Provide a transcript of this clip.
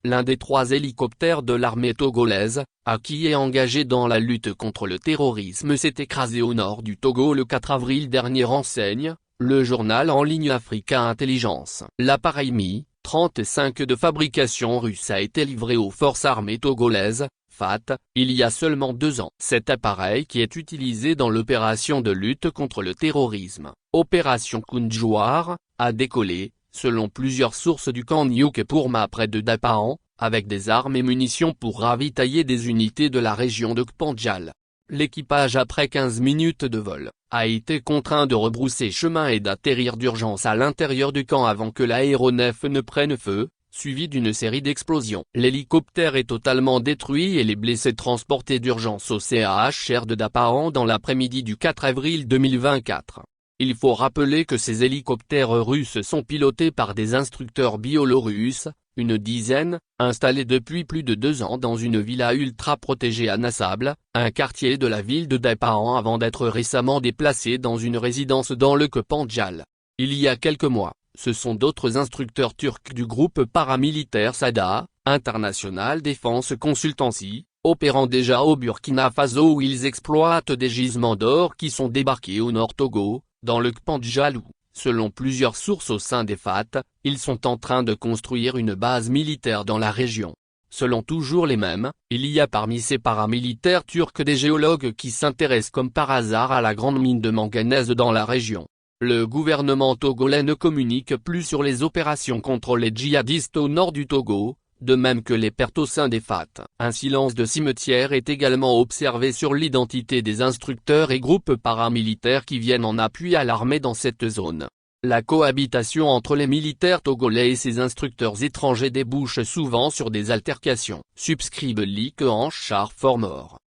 l'un des 3 hélicoptères de l'armée togolaise, qui est engagé dans la lutte contre le terrorisme, s'est écrasé au nord du Togo le 4 avril dernier, renseigne le journal en ligne Africa Intelligence. L'appareil Mi-35 de fabrication russe a été livré aux forces armées togolaises, FAT, il y a seulement 2 ans. Cet appareil, qui est utilisé dans l'opération de lutte contre le terrorisme, Opération Kundjouar, a décollé, selon plusieurs sources du camp Nyuke-Pourma près de Dapahan, avec des armes et munitions pour ravitailler des unités de la région de Kpandjal. L'équipage, après 15 minutes de vol, a été contraint de rebrousser chemin et d'atterrir d'urgence à l'intérieur du camp avant que l'aéronef ne prenne feu, suivi d'une série d'explosions. L'hélicoptère est totalement détruit et les blessés transportés d'urgence au CHR de Dapahan dans l'après-midi du 4 avril 2024. Il faut rappeler que ces hélicoptères russes sont pilotés par des instructeurs biélorusses, une dizaine, installés depuis plus de 2 ans dans une villa ultra protégée à Nassable, un quartier de la ville de Dapahan, avant d'être récemment déplacés dans une résidence dans le Kpandjal. Il y a quelques mois, ce sont d'autres instructeurs turcs du groupe paramilitaire SADA, International Defense Consultancy, opérant déjà au Burkina Faso, où ils exploitent des gisements d'or, qui sont débarqués au Nord Togo, dans le Kpandjal où, selon plusieurs sources au sein des FAT, ils sont en train de construire une base militaire dans la région. Selon toujours les mêmes, il y a parmi ces paramilitaires turcs des géologues qui s'intéressent comme par hasard à la grande mine de manganèse dans la région. Le gouvernement togolais ne communique plus sur les opérations contre les djihadistes au nord du Togo, de même que les pertes au sein des FAT. Un silence de cimetière est également observé sur l'identité des instructeurs et groupes paramilitaires qui viennent en appui à l'armée dans cette zone. La cohabitation entre les militaires togolais et ces instructeurs étrangers débouche souvent sur des altercations. Subscribe Lik en char for more.